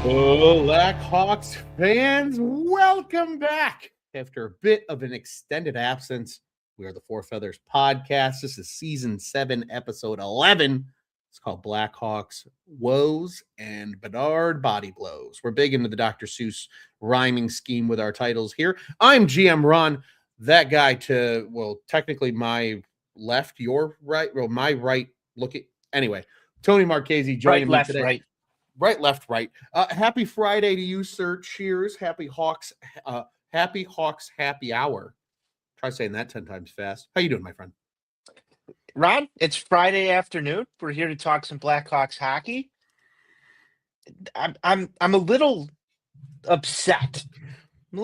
Blackhawks fans, welcome back. After a bit of an extended absence, we are the Four Feathers Podcast. This is season 7, episode 11. It's called Blackhawks, Woes, and Bedard Body Blows. We're big into the Dr. Seuss rhyming scheme with our titles here. I'm GM Ron, that guy to, well, technically my left, your right, well, my right. Anyway, Tony Marchese joining me today. Right, left, right. Happy Friday to you, sir. Cheers. Happy Hawks. Happy Hawks happy hour. Try saying that 10 times fast. How you doing, my friend? Ron, it's Friday afternoon. We're here to talk some Blackhawks hockey. I'm a little upset. Ron. I'm a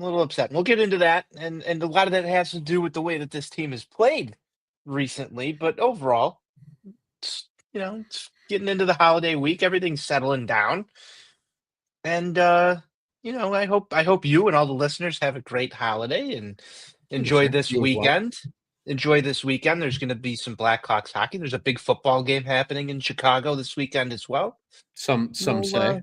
little upset. We'll get into that, and a lot of that has to do with the way that this team has played recently. But overall, it's getting into the holiday week. Everything's settling down, and I hope you and all the listeners have a great holiday and enjoy this weekend. Enjoy this weekend. There's going to be some Blackhawks hockey. There's a big football game happening in Chicago this weekend as well. Some say.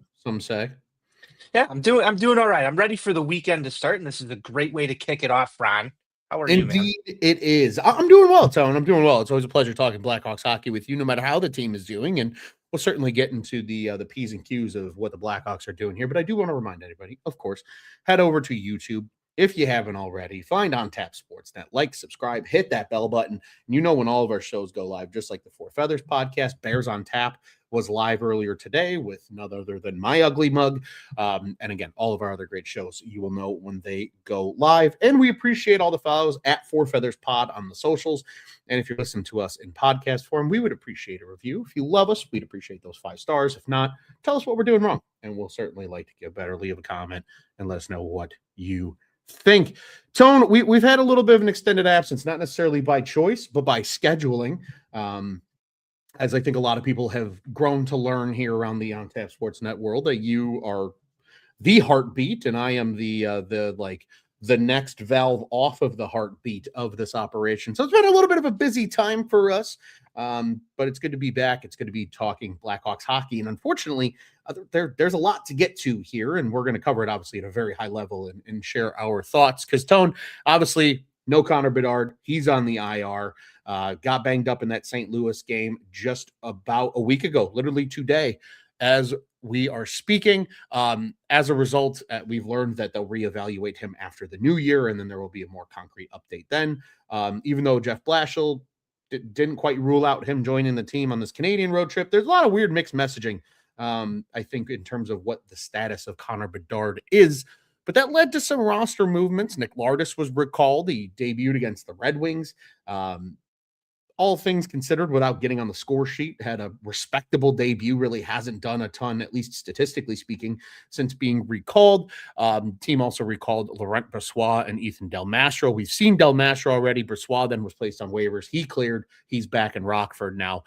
Yeah, I'm doing all right. I'm ready for the weekend to start, and this is a great way to kick it off, Ron. How are you, man? Indeed, it is. I'm doing well, Tone. I'm doing well. It's always a pleasure talking Blackhawks hockey with you, no matter how the team is doing. And we'll certainly get into the P's and Q's of what the Blackhawks are doing here. But I do want to remind anybody, of course, head over to YouTube. If you haven't already, find On Tap Sportsnet, like, subscribe, hit that bell button. And you know when all of our shows go live, just like the Four Feathers podcast, Bears on Tap was live earlier today with none other than My Ugly Mug. And again, all of our other great shows, you will know when they go live. And we appreciate all the follows at Four Feathers Pod on the socials. And if you're listening to us in podcast form, we would appreciate a review. If you love us, we'd appreciate those 5 stars. If not, tell us what we're doing wrong. And we'll certainly like to get better. Leave a comment and let us know what you think. Tone, we've had a little bit of an extended absence, not necessarily by choice, but by scheduling. As I think a lot of people have grown to learn here around the On Tap Sportsnet world, that you are the heartbeat, and I am the next valve off of the heartbeat of this operation. So it's been a little bit of a busy time for us, but it's good to be back. It's good to be talking Blackhawks hockey, and unfortunately, there's a lot to get to here, and we're going to cover it obviously at a very high level and share our thoughts. Because Tone, obviously, no Connor Bedard. He's on the IR. Got banged up in that St. Louis game just about a week ago, literally today, as we are speaking. As a result, we've learned that they'll reevaluate him after the new year, and then there will be a more concrete update then. Even though Jeff Blashill didn't quite rule out him joining the team on this Canadian road trip, there's a lot of weird mixed messaging, I think, in terms of what the status of Connor Bedard is. But that led to some roster movements. Nick Lardis was recalled. He debuted against the Red Wings. All things considered, without getting on the score sheet, had a respectable debut. Really hasn't done a ton, at least statistically speaking, since being recalled. Team also recalled Laurent Brossoit and Ethan Del Mastro. We've seen Del Mastro already. Brossoit then was placed on waivers. He cleared. He's back in Rockford now.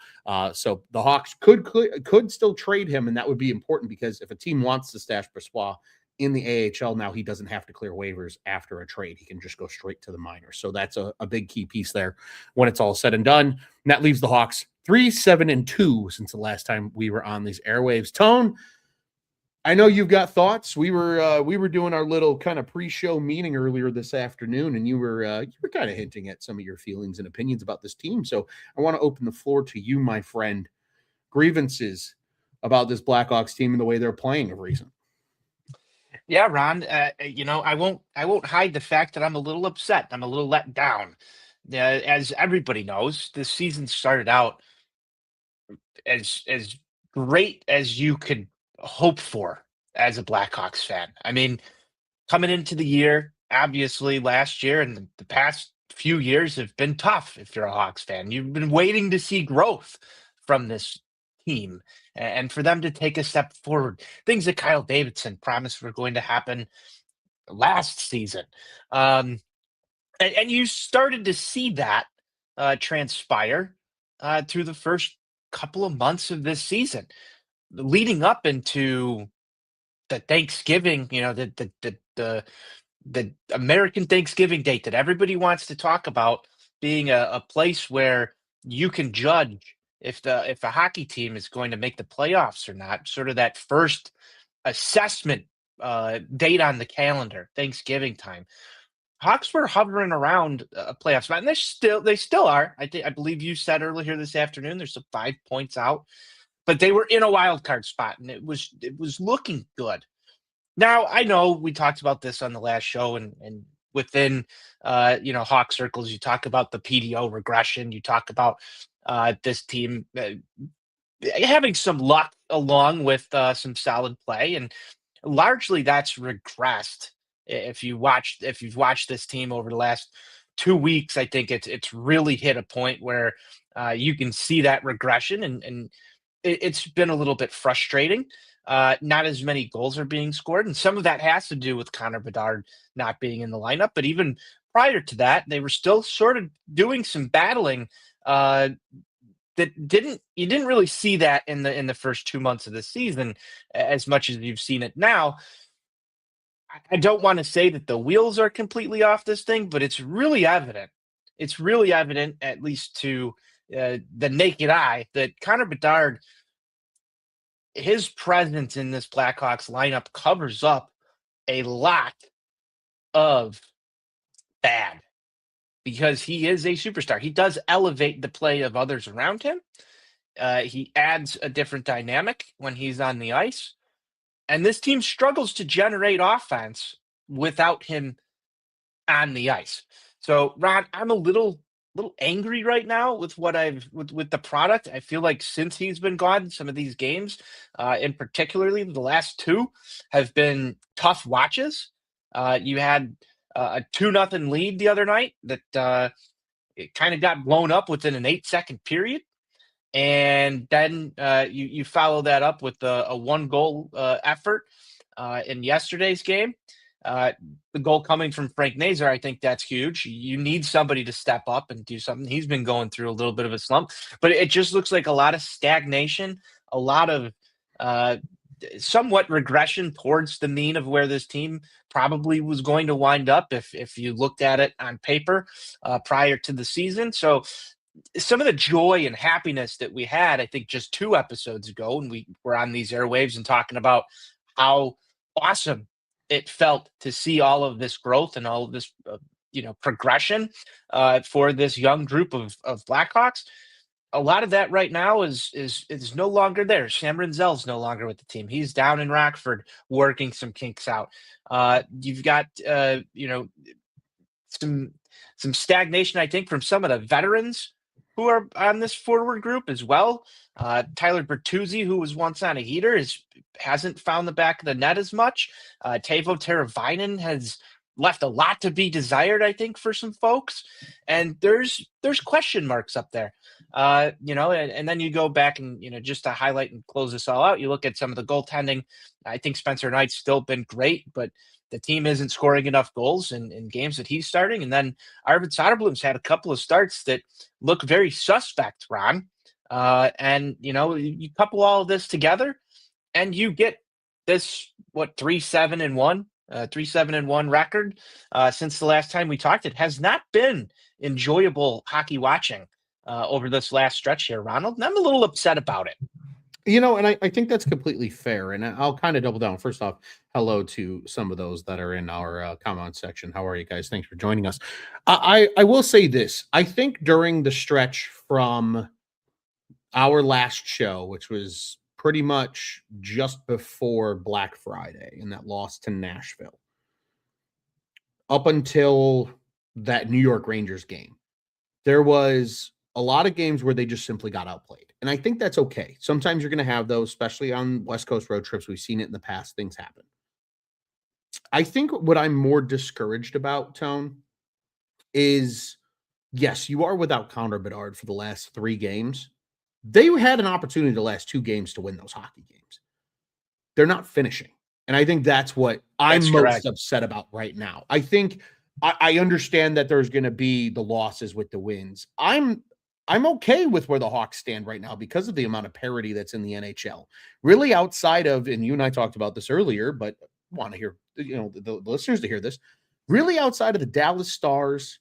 So the Hawks could still trade him, and that would be important because if a team wants to stash Brossoit in the AHL now, he doesn't have to clear waivers after a trade. He can just go straight to the minors. So that's a big key piece there when it's all said and done. And that leaves the Hawks 3-7-2 since the last time we were on these airwaves. Tone, I know you've got thoughts. We were doing our little kind of pre-show meeting earlier this afternoon, and you were kind of hinting at some of your feelings and opinions about this team. So I want to open the floor to you, my friend. Grievances about this Blackhawks team and the way they're playing of recent. Yeah, Ron, I won't hide the fact that I'm a little upset. I'm a little let down. As everybody knows, this season started out as great as you could hope for as a Blackhawks fan. I mean, coming into the year, obviously last year and the past few years have been tough if you're a Hawks fan. You've been waiting to see growth from this team and for them to take a step forward. Things that Kyle Davidson promised were going to happen last season. And you started to see that transpire through the first couple of months of this season, leading up into the Thanksgiving, the American Thanksgiving date that everybody wants to talk about being a place where you can judge if a hockey team is going to make the playoffs or not, sort of that first assessment date on the calendar, Thanksgiving time. Hawks were hovering around a playoff spot, and they still are. I believe you said earlier this afternoon there's some 5 points out, but they were in a wild card spot, and it was looking good. Now I know we talked about this on the last show, and within Hawk circles, you talk about the PDO regression, you talk about this team having some luck along with some solid play, and largely that's regressed. If you've watched this team over the last 2 weeks, I think it's really hit a point where you can see that regression, and it's been a little bit frustrating. Not as many goals are being scored, and some of that has to do with Connor Bedard not being in the lineup. But even prior to that, they were still sort of doing some battling. That didn't You didn't really see that in the first 2 months of the season as much as you've seen it now. I don't want to say that the wheels are completely off this thing, but it's really evident. It's really evident, at least to the naked eye, that Connor Bedard, his presence in this Blackhawks lineup covers up a lot of bad because he is a superstar. He does elevate the play of others around him. He adds a different dynamic when he's on the ice. And this team struggles to generate offense without him on the ice. So, Ron, I'm a little angry right now with what with the product. I feel like since he's been gone, some of these games, in particularly the last two, have been tough watches. You had a 2-0 lead the other night that it kind of got blown up within an 8-second period. And then you follow that up with a 1-goal effort in yesterday's game. The goal coming from Frank Nazar, I think that's huge. You need somebody to step up and do something. He's been going through a little bit of a slump, but it just looks like a lot of stagnation, a lot of somewhat regression towards the mean of where this team probably was going to wind up if you looked at it on paper prior to the season. So some of the joy and happiness that we had, I think, just 2 episodes ago, when we were on these airwaves and talking about how awesome it felt to see all of this growth and all of this, progression for this young group of Blackhawks. A lot of that right now is no longer there. Sam Rinzel's no longer with the team. He's down in Rockford working some kinks out. You've got some stagnation, I think, from some of the veterans who are on this forward group as well. Tyler Bertuzzi, who was once on a heater, hasn't found the back of the net as much. Teuvo Teravainen has left a lot to be desired, I think, for some folks. And there's question marks up there. And then you go back and, just to highlight and close this all out, you look at some of the goaltending. I think Spencer Knight's still been great, but the team isn't scoring enough goals in games that he's starting. And then Arvid Soderblom's had a couple of starts that look very suspect, Ron. And you couple all of this together and you get this, 3-7-1, 3-7-1 record since the last time we talked. It has not been enjoyable hockey watching over this last stretch here, Ronald. And I'm a little upset about it. And I think that's completely fair. And I'll kind of double down. First off, hello to some of those that are in our comment section. How are you guys? Thanks for joining us. I will say this. I think during the stretch from our last show, which was pretty much just before Black Friday and that loss to Nashville, up until that New York Rangers game, there was a lot of games where they just simply got outplayed. And I think that's okay. Sometimes you're going to have those, especially on West Coast road trips. We've seen it in the past. Things happen. I think what I'm more discouraged about, Tone, is, yes, you are without Connor Bedard for the last 3 games. They had an opportunity the last 2 games to win those hockey games. They're not finishing. And I think that's what I'm most upset about right now. I think I understand that there's going to be the losses with the wins. I'm okay with where the Hawks stand right now because of the amount of parity that's in the NHL. Really, outside of, and you and I talked about this earlier, but want to hear the listeners to hear this. Really, outside of the Dallas Stars,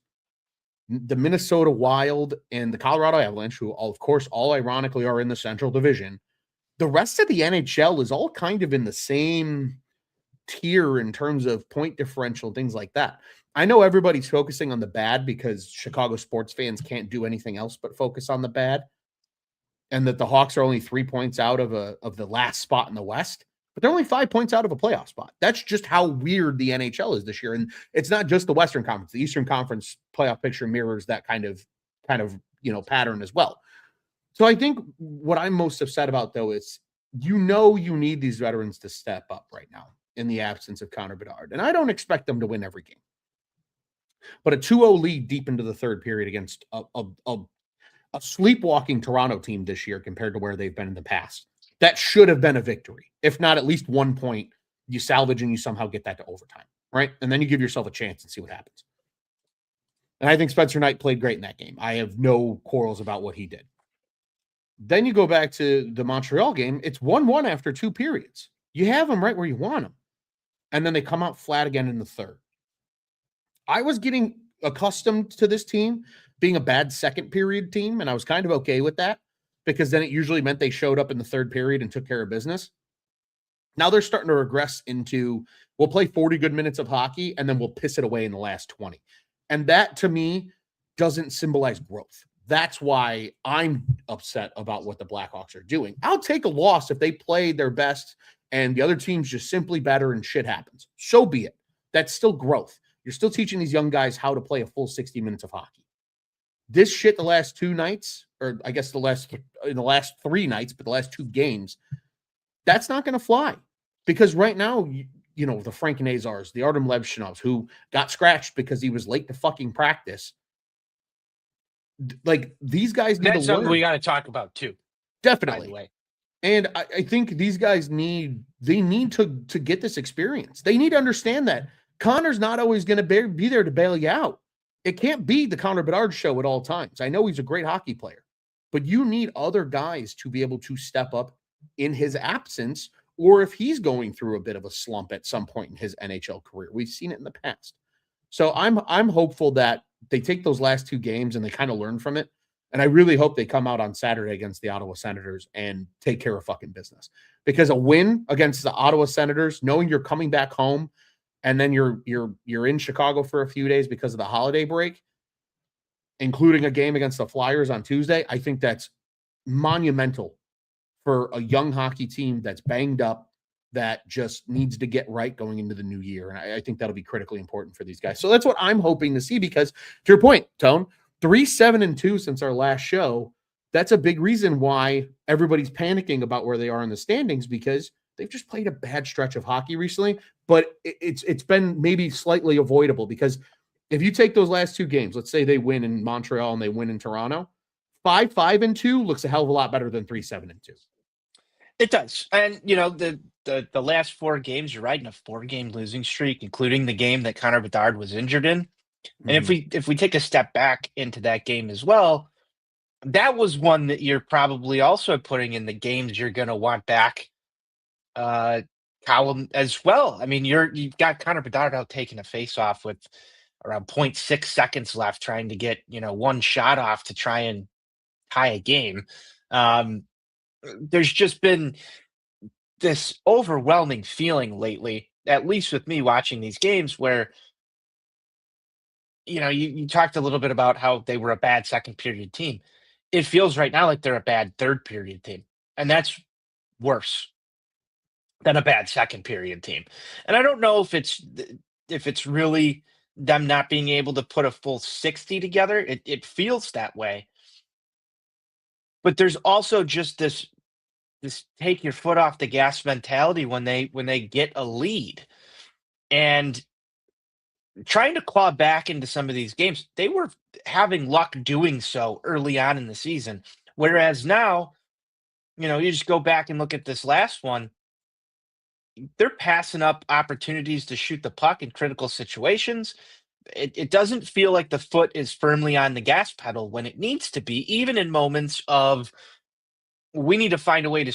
the Minnesota Wild and the Colorado Avalanche, who, of course, all ironically are in the Central Division. The rest of the NHL is all kind of in the same tier in terms of point differential, things like that. I know everybody's focusing on the bad because Chicago sports fans can't do anything else but focus on the bad, and that the Hawks are only 3 points out of the last spot in the West, but they're only 5 points out of a playoff spot. That's just how weird the NHL is this year. And it's not just the Western Conference. The Eastern Conference playoff picture mirrors that kind of pattern as well. So I think what I'm most upset about, though, is you need these veterans to step up right now in the absence of Connor Bedard. And I don't expect them to win every game. But a 2-0 lead deep into the third period against a sleepwalking Toronto team this year compared to where they've been in the past, that should have been a victory. If not at least 1 point, you salvage and you somehow get that to overtime, right? And then you give yourself a chance and see what happens. And I think Spencer Knight played great in that game. I have no quarrels about what he did. Then you go back to the Montreal game. It's 1-1 after 2 periods. You have them right where you want them. And then they come out flat again in the third. I was getting accustomed to this team being a bad second period team, and I was kind of okay with that because then it usually meant they showed up in the third period and took care of business. Now they're starting to regress into, we'll play 40 good minutes of hockey and then we'll piss it away in the last 20. And that, to me, doesn't symbolize growth. That's why I'm upset about what the Blackhawks are doing. I'll take a loss if they play their best and the other team's just simply better and shit happens. So be it. That's still growth. You're still teaching these young guys how to play a full 60 minutes of hockey. This shit the last 2 nights, or I guess in the last 3 nights, but the last 2 games, that's not going to fly. Because right now, the Frank Nazars, the Artem Levshinovs, who got scratched because he was late to fucking practice, like, these guys need to learn. That's something we got to talk about too. Definitely. By the way. And I think these guys need to get this experience. They need to understand that Connor's not always going to be there to bail you out. It can't be the Connor Bedard show at all times. I know he's a great hockey player, but you need other guys to be able to step up in his absence, or if he's going through a bit of a slump at some point in his NHL career. We've seen it in the past. So I'm hopeful that they take those last 2 games and they kind of learn from it. And I really hope they come out on Saturday against the Ottawa Senators and take care of fucking business. Because a win against the Ottawa Senators, knowing you're coming back home and then you're in Chicago for a few days because of the holiday break, including a game against the Flyers on Tuesday, I think that's monumental for a young hockey team that's banged up, that just needs to get right going into the new year. And I think that'll be critically important for these guys. So that's what I'm hoping to see, because to your point, Tone, 3-7-2 since our last show. That's a big reason why everybody's panicking about where they are in the standings, because they've just played a bad stretch of hockey recently, but it's been maybe slightly avoidable, because if you take those last 2 games, let's say they win in Montreal and they win in Toronto, 5-5-2 looks a hell of a lot better than 3-7-2. It does. And, the last 4 games, you're right, in a 4-game losing streak, including the game that Connor Bedard was injured in. And if we take a step back into that game as well, that was one that you're probably also putting in the games you're going to want back column as well. I mean, you've got Connor Bedard out taking a face-off with around 0.6 seconds left, trying to get 1 shot off to try and tie a game. There's just been this overwhelming feeling lately, at least with me watching these games, where you talked a little bit about how they were a bad second period team. It feels right now like they're a bad third period team, and that's worse than a bad second period team. And I don't know if it's really them not being able to put a full 60 together. It feels that way. But there's also just this take your foot off the gas mentality when they get a lead. And trying to claw back into some of these games, they were having luck doing so early on in the season. Whereas now, you just go back and look at this last one, they're passing up opportunities to shoot the puck in critical situations. It doesn't feel like the foot is firmly on the gas pedal when it needs to be, even in moments of, we need to find a way to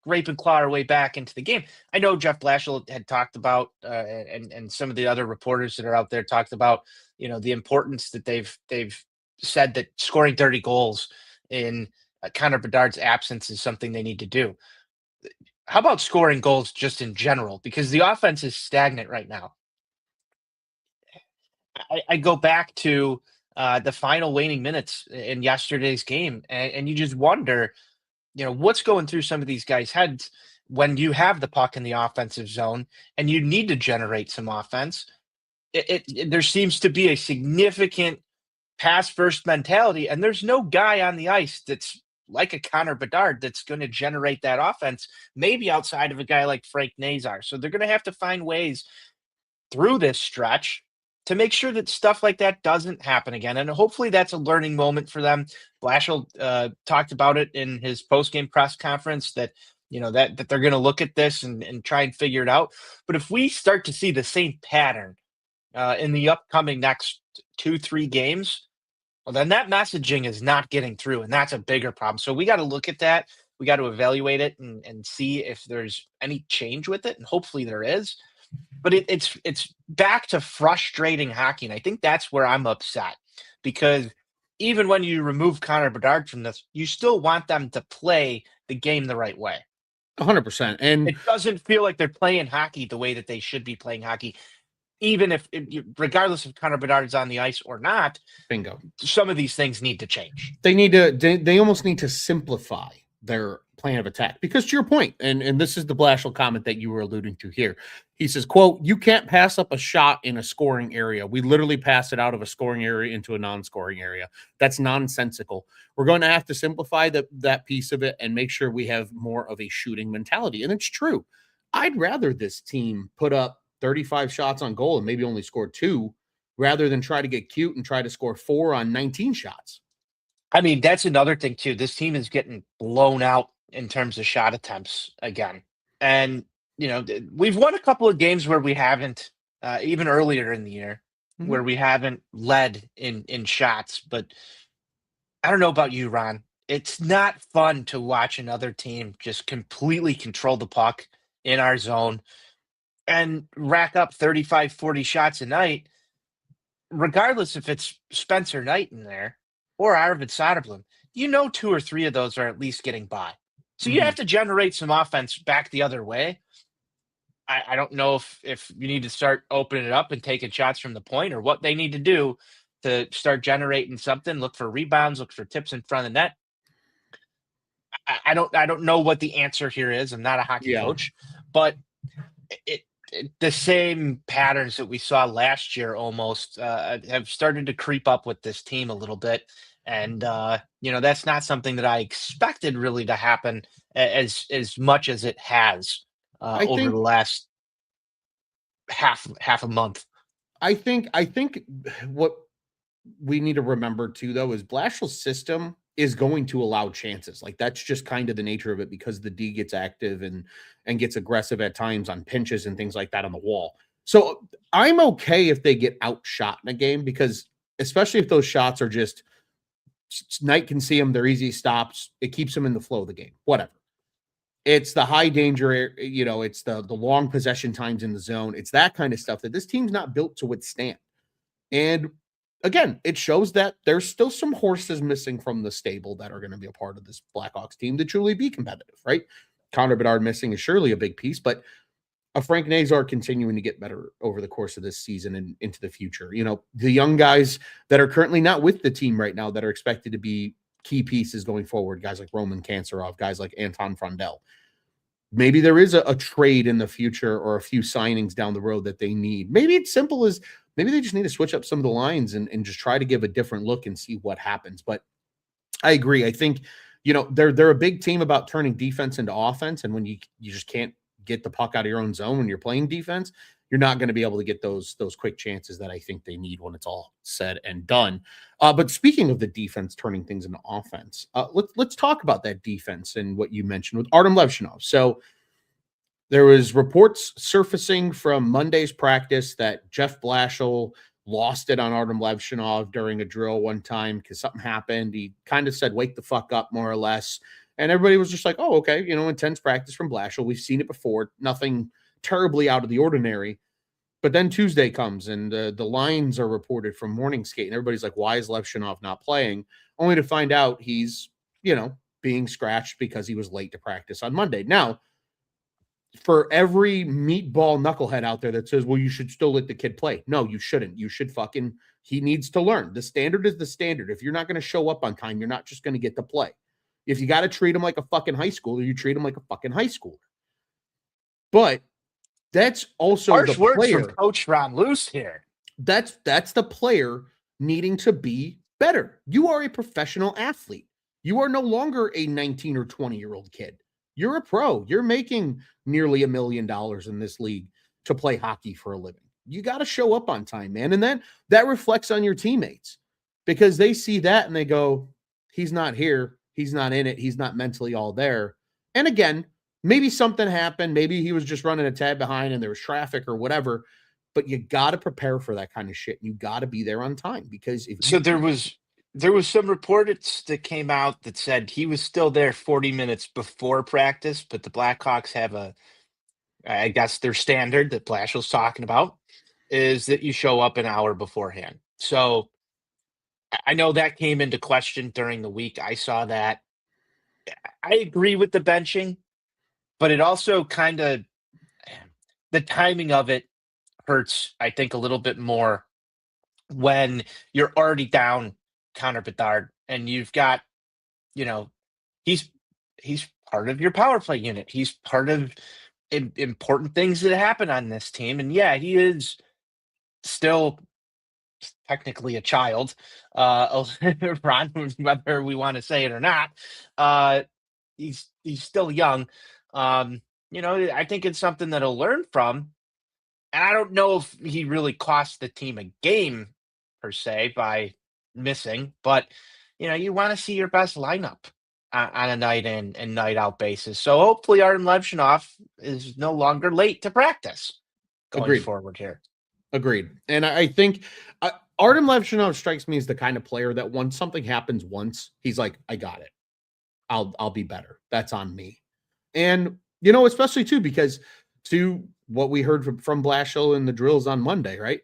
scrape and claw our way back into the game. I know Jeff Blashill had talked about, and some of the other reporters that are out there talked about, the importance that they've said that scoring 30 goals in Connor Bedard's absence is something they need to do. How about scoring goals just in general? Because the offense is stagnant right now. I go back to the final waning minutes in yesterday's game, and you just wonder, what's going through some of these guys' heads when you have the puck in the offensive zone and you need to generate some offense. There seems to be a significant pass first mentality, and there's no guy on the ice that's like a Connor Bedard that's going to generate that offense, maybe outside of a guy like Frank Nazar. So they're going to have to find ways through this stretch to make sure that stuff like that doesn't happen again. And hopefully that's a learning moment for them. Blashill talked about it in his post-game press conference that, that they're going to look at this and try and figure it out. But if we start to see the same pattern in the upcoming next 2-3 games, well, then that messaging is not getting through, and that's a bigger problem. So we got to look at that. We got to evaluate it and see if there's any change with it, and hopefully there is. But it's back to frustrating hockey, and I think that's where I'm upset, because even when you remove Connor Bedard from this, you still want them to play the game the right way. 100%. And it doesn't feel like they're playing hockey the way that they should be playing hockey, even if regardless if Connor Bedard is on the ice or not. Bingo. Some of these things need to change. They almost need to simplify their plan of attack, because to your point, and this is the Blashill comment that you were alluding to here. He says, quote, "You can't pass up a shot in a scoring area. We literally pass it out of a scoring area into a non-scoring area. That's nonsensical. We're going to have to simplify that piece of it and make sure we have more of a shooting mentality." And it's true. I'd rather this team put up 35 shots on goal and maybe only score 2 rather than try to get cute and try to score 4 on 19 shots. I mean, that's another thing too. This team is getting blown out in terms of shot attempts again. And, we've won a couple of games where we haven't, even earlier in the year, where we haven't led in shots. But I don't know about you, Ron. It's not fun to watch another team just completely control the puck in our zone and rack up 35, 40 shots a night, regardless if it's Spencer Knight in there or Arvid Soderblom. 2 or 3 of those are at least getting by. So you have to generate some offense back the other way. I don't know if you need to start opening it up and taking shots from the point, or what they need to do to start generating something. Look for rebounds, look for tips in front of the net. I don't know what the answer here is. I'm not a hockey coach, but the same patterns that we saw last year almost have started to creep up with this team a little bit. And, that's not something that I expected really to happen as much as it has over the last half a month. I think what we need to remember too, though, is Blashill's system is going to allow chances. Like, that's just kind of the nature of it, because the D gets active and gets aggressive at times on pinches and things like that on the wall. So I'm okay if they get outshot in a game, because especially if those shots are just Knight can see them, they're easy stops. It keeps them in the flow of the game. Whatever. It's the high danger, it's the long possession times in the zone. It's that kind of stuff that this team's not built to withstand. And again, it shows that there's still some horses missing from the stable that are going to be a part of this Blackhawks team to truly be competitive, right? Connor Bedard missing is surely a big piece, but a Frank Nazar continuing to get better over the course of this season and into the future. The young guys that are currently not with the team right now that are expected to be key pieces going forward, guys like Roman Kanserov, guys like Anton Frondel. Maybe there is a trade in the future or a few signings down the road that they need. Maybe it's simple as maybe they just need to switch up some of the lines and just try to give a different look and see what happens. But I agree. I think, they're a big team about turning defense into offense. And when you just can't get the puck out of your own zone when you're playing defense, you're not going to be able to get those quick chances that I think they need when it's all said and done. But speaking of the defense turning things into offense, let's talk about that defense and what you mentioned with Artem Levshinov. So there was reports surfacing from Monday's practice that Jeff Blashill lost it on Artem Levshinov during a drill one time because something happened. He kind of said, "Wake the fuck up," more or less. And everybody was just like, "Oh, okay, intense practice from Blashill. We've seen it before. Nothing terribly out of the ordinary." But then Tuesday comes and the lines are reported from morning skate, and everybody's like, why is Levshinov not playing? Only to find out he's, being scratched because he was late to practice on Monday. Now, for every meatball knucklehead out there that says, well, you should still let the kid play. No, you shouldn't. You should he needs to learn. The standard is the standard. If you're not going to show up on time, you're not just going to get to play. If you got to treat him like a fucking high schooler, you treat him like a fucking high schooler. But that's also harsh the words player. from Coach Ron Luce here. That's the player needing to be better. You are a professional athlete. You are no longer a 19 or 20-year-old kid. You're a pro. You're making nearly $1 million in this league to play hockey for a living. You got to show up on time, man. And then that reflects on your teammates because they see that and they go, he's not here. He's not in it. He's not mentally all there. And again, maybe something happened. Maybe he was just running a tad behind and there was traffic or whatever. But you got to prepare for that kind of shit. You got to be there on time because there was some reports that came out that said he was still there 40 minutes before practice, but the Blackhawks have I guess their standard that Blashill's talking about is that you show up an hour beforehand. So I know that came into question during the week. I saw that. I agree with the benching, but it also kind of the timing of it hurts, I think, a little bit more when you're already down Connor Bedard and you've got, you know, he's he's part of your power play unit. He's part of important things that happen on this team. And yeah, he is still technically a child, Ron, whether we want to say it or not. Uh, he's still young. I think it's something that he'll learn from. And I don't know if he really cost the team a game per se by missing, but you want to see your best lineup on a night in and night out basis. So hopefully Artem Levshinov is no longer late to practice going Agreed. forward here. Agreed. And I think Artem Levshinov strikes me as the kind of player that once something happens once, he's like, I got it. I'll be better. That's on me. And, especially too, because to what we heard from Blashill in the drills on Monday, right?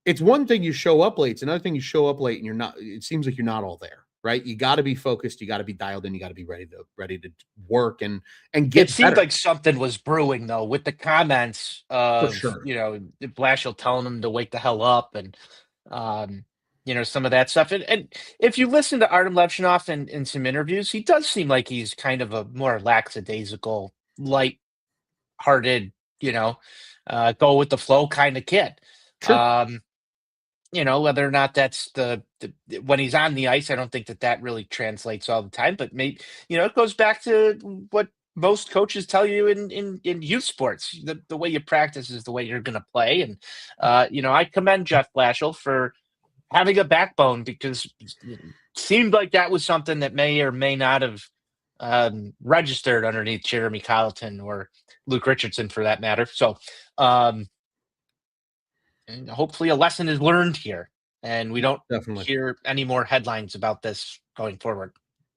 It's one thing you show up late. It's another thing you show up late and it seems like you're not all there, right? You got to be focused. You got to be dialed in. You got to be ready to work and get It seemed better. like something was brewing though, with the comments of, sure. Blashill telling him to wake the hell up and, some of that stuff. And if you listen to Artem Levshinov in some interviews, he does seem like he's kind of a more lackadaisical, light-hearted, go with the flow kind of kid. Sure. Whether or not that's the when he's on the ice, I don't think that really translates all the time. But maybe it goes back to what most coaches tell you in youth sports: the way you practice is the way you're going to play. And I commend Jeff Blashill for having a backbone because it seemed like that was something that may or may not have registered underneath Jeremy Colleton or Luke Richardson, for that matter. So. And hopefully a lesson is learned here and we don't hear any more headlines about this going forward.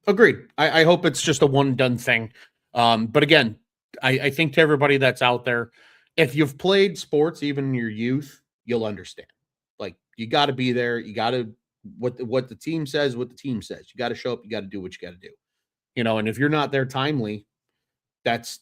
Agreed. I hope it's just a one done thing. But again, I think to everybody that's out there, if you've played sports, even in your youth, you'll understand. Like you got to be there. You got to, what the team says, what the team says, you got to show up. You got to do what you got to do, and if you're not there timely, that's,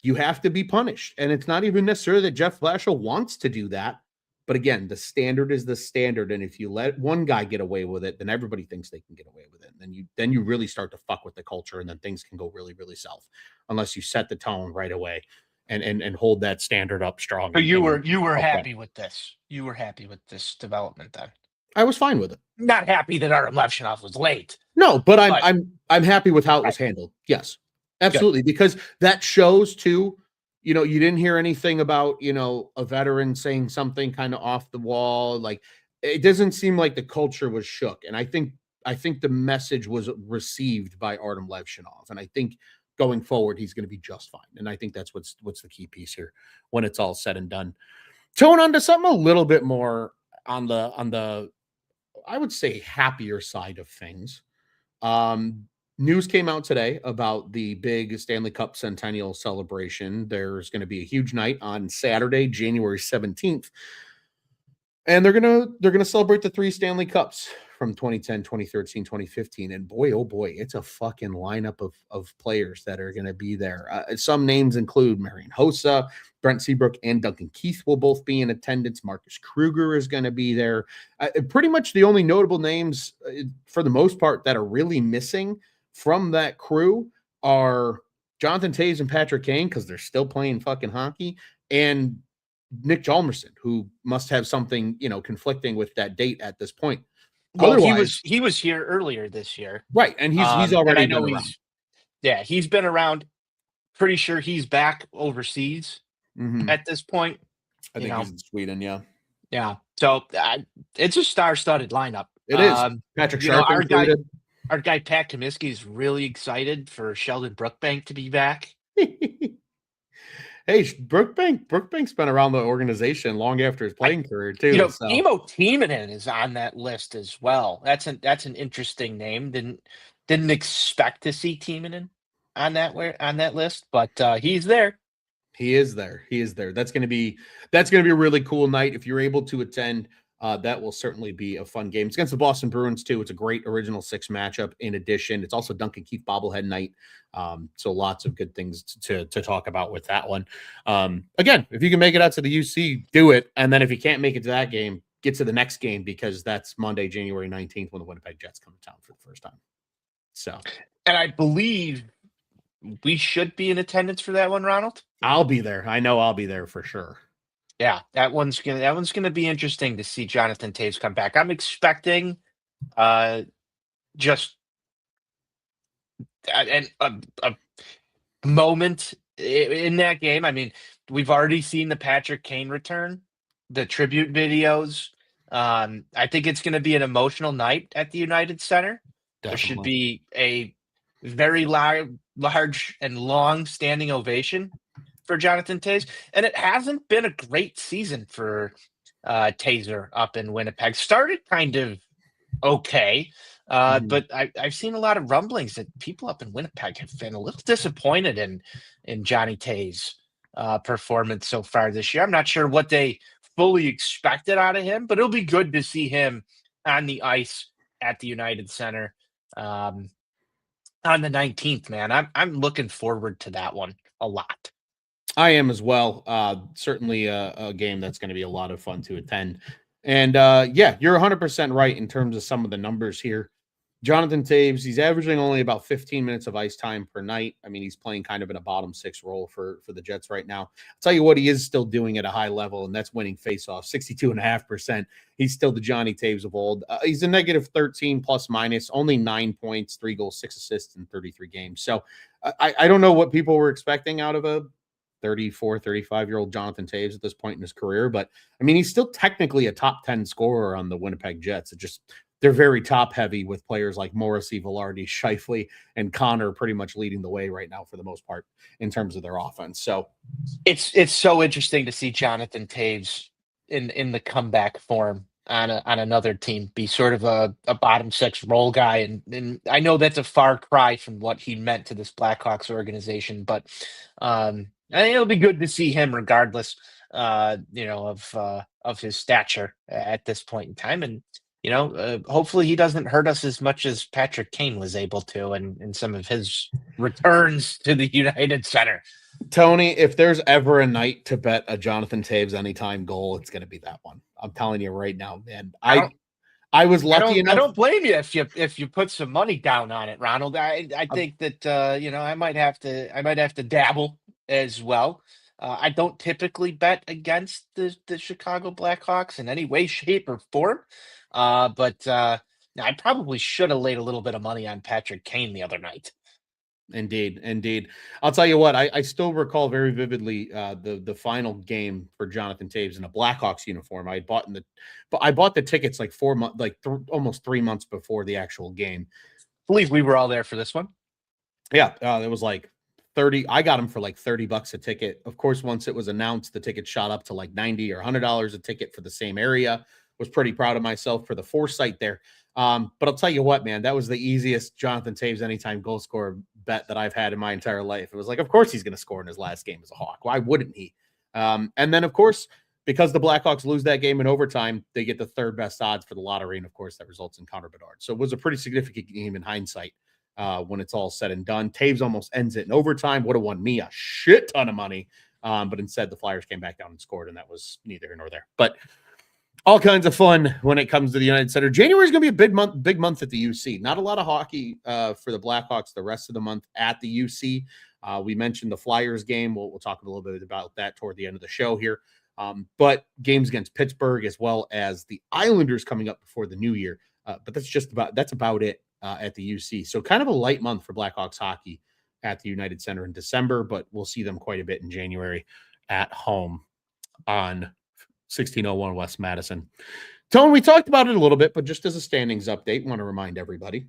you have to be punished. And it's not even necessarily that Jeff Blashill wants to do that. But again, the standard is the standard. And if you let one guy get away with it, then everybody thinks they can get away with it. And then you really start to fuck with the culture and then things can go really, really south unless you set the tone right away and hold that standard up strong. So you were happy with this. You were happy with this development then. I was fine with it. Not happy that Artem Levshinov was late. No, but I'm happy with how it was handled. Yes. Absolutely. Good. Because that shows too, you didn't hear anything about, a veteran saying something kind of off the wall. Like it doesn't seem like the culture was shook. And I think the message was received by Artem Levshinov. And I think going forward, he's going to be just fine. And I think that's what's the key piece here when it's all said and done. Tone on to something a little bit more on the, I would say, happier side of things. News came out today about the big Stanley Cup Centennial celebration. There's going to be a huge night on Saturday, January 17th. And they're gonna celebrate the three Stanley Cups from 2010, 2013, 2015. And boy, oh boy, it's a fucking lineup of players that are gonna be there. Some names include Marian Hossa, Brent Seabrook, and Duncan Keith will both be in attendance. Marcus Kruger is going to be there. Pretty much the only notable names, for the most part, that are really missing from that crew are Jonathan Toews and Patrick Kane, because they're still playing fucking hockey, and Nick Hjalmarsson, who must have something, conflicting with that date at this point. Well, Otherwise, he was here earlier this year. right, and he's And already I been know around. he's been around. Pretty sure he's back overseas at this point. I think he's in Sweden, yeah. Yeah. So it's a star-studded lineup. It is. Patrick Sharp included. Our guy Pat Comiskey is really excited for Sheldon Brookbank to be back. Hey, Brookbank's been around the organization long after his playing career too. Emo Timonen is on that list as well. That's an interesting name. Didn't expect to see Timonen on that list, but he's there. He is there. That's going to be a really cool night if you're able to attend. That will certainly be a fun game. It's against the Boston Bruins too. It's a great original six matchup. In addition, it's also Duncan Keith bobblehead night. So lots of good things to talk about with that one. Again, if you can make it out to the UC, do it. And then if you can't make it to that game, get to the next game, because that's Monday, January 19th, when the Winnipeg Jets come to town for the first time. So, and I believe we should be in attendance for that one, Ronald. I'll be there. I know I'll be there for sure. Yeah, that one's gonna be interesting to see Jonathan Toews come back. I'm expecting just a moment in that game. I mean, we've already seen the Patrick Kane return, the tribute videos. I think it's going to be an emotional night at the United Center. Definitely. There should be a very large and long standing ovation for Jonathan Toews. And it hasn't been a great season for Taser up in Winnipeg. Started kind of okay, but I've seen a lot of rumblings that people up in Winnipeg have been a little disappointed in Johnny Toews' performance so far this year. I'm not sure what they fully expected out of him, but it'll be good to see him on the ice at the United Center on the 19th, man. I'm looking forward to that one a lot. I am as well. Certainly a game that's going to be a lot of fun to attend. And yeah, you're 100% right in terms of some of the numbers here. Jonathan Toews, he's averaging only about 15 minutes of ice time per night. I mean, he's playing kind of in a bottom six role for the Jets right now. I'll tell you what, he is still doing at a high level, and that's winning faceoffs, 62.5%. He's still the Johnny Toews of old. He's a negative 13 plus minus, only 9 points, 3 goals, 6 assists in 33 games. So I don't know what people were expecting out of a 34, 35-year-old Jonathan Toews at this point in his career. But, I mean, he's still technically a top 10 scorer on the Winnipeg Jets. They're very top-heavy with players like Morrissey, Velarde, Scheifele, and Connor pretty much leading the way right now for the most part in terms of their offense. So it's so interesting to see Jonathan Toews in the comeback form on another team be sort of a bottom six role guy. And I know that's a far cry from what he meant to this Blackhawks organization, but I think it'll be good to see him regardless, of his stature at this point in time. And, hopefully he doesn't hurt us as much as Patrick Kane was able to in some of his returns to the United Center. Tony, if there's ever a night to bet a Jonathan Toews anytime goal, it's going to be that one. I'm telling you right now, man. I was lucky enough. I don't blame you if you put some money down on it, Ronald. I think that I might have to dabble as well. I don't typically bet against the Chicago Blackhawks in any way, shape, or form. But I probably should have laid a little bit of money on Patrick Kane the other night. Indeed. I'll tell you what, I still recall very vividly the final game for Jonathan Toews in a Blackhawks uniform. I bought the tickets like 4 months, almost 3 months before the actual game. I believe we were all there for this one. Yeah, it was like 30. I got them for like $30 a ticket. Of course, once it was announced, the ticket shot up to like $90 or $100 a ticket for the same area. Was pretty proud of myself for the foresight there. But I'll tell you what, man, that was the easiest Jonathan Taves anytime goal scorer bet that I've had in my entire life. It was like, of course he's going to score in his last game as a Hawk. Why wouldn't he? And then, of course, because the Blackhawks lose that game in overtime, they get the third best odds for the lottery. And of course, that results in Connor Bedard. So it was a pretty significant game in hindsight when it's all said and done. Taves almost ends it in overtime. Would have won me a shit ton of money. But instead, the Flyers came back down and scored, and that was neither here nor there. But all kinds of fun when it comes to the United Center. January is going to be a big month at the UC. Not a lot of hockey for the Blackhawks the rest of the month at the UC. We mentioned the Flyers game. We'll talk a little bit about that toward the end of the show here. But games against Pittsburgh as well as the Islanders coming up before the new year. But that's about it at the UC. So kind of a light month for Blackhawks hockey at the United Center in December, but we'll see them quite a bit in January at home on 1601 West Madison. Tone, we talked about it a little bit, but just as a standings update, want to remind everybody,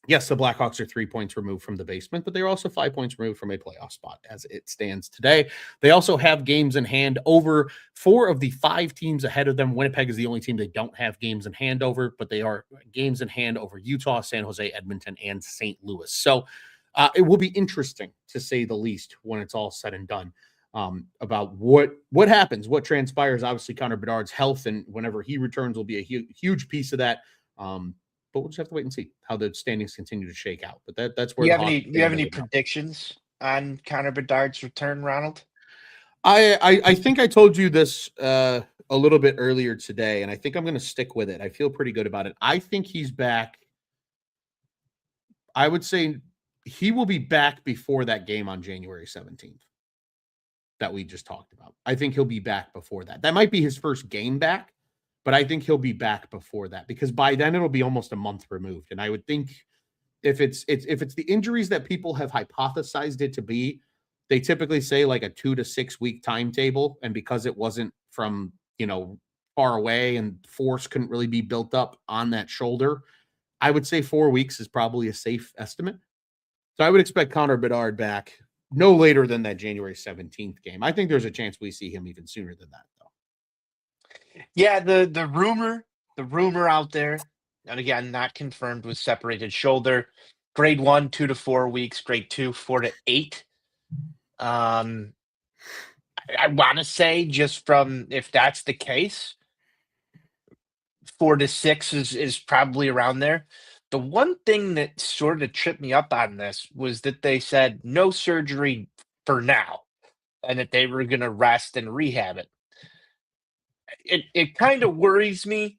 yes, the Blackhawks are 3 points removed from the basement, but they're also 5 points removed from a playoff spot as it stands today. They also have games in hand over 4 of the 5 teams ahead of them. Winnipeg is the only team they don't have games in hand over, but they are games in hand over Utah, San Jose, Edmonton, and St. Louis. So it will be interesting, to say the least, when it's all said and done. About what happens, what transpires. Obviously, Connor Bedard's health, and whenever he returns, will be a huge piece of that. But we'll just have to wait and see how the standings continue to shake out. But that's where you have any predictions on Connor Bedard's return, Ronald? I think I told you this a little bit earlier today, and I think I'm going to stick with it. I feel pretty good about it. I think he's back. I would say he will be back before that game on January 17th. That we just talked about. I think he'll be back before that. That might be his first game back, but I think he'll be back before that, because by then it'll be almost a month removed. And I would think if it's the injuries that people have hypothesized it to be, they typically say like a 2 to 6 week timetable. And because it wasn't from, far away and force couldn't really be built up on that shoulder, I would say 4 weeks is probably a safe estimate. So I would expect Connor Bedard back no later than that January 17th game. I think there's a chance we see him even sooner than that, though. Yeah, the rumor out there, and again, not confirmed, was separated shoulder. Grade 1, 2 to 4 weeks. Grade 2, 4 to 8. I want to say, just from, if that's the case, 4 to 6 is probably around there. The one thing that sort of tripped me up on this was that they said no surgery for now, and that they were going to rest and rehab it. It kind of worries me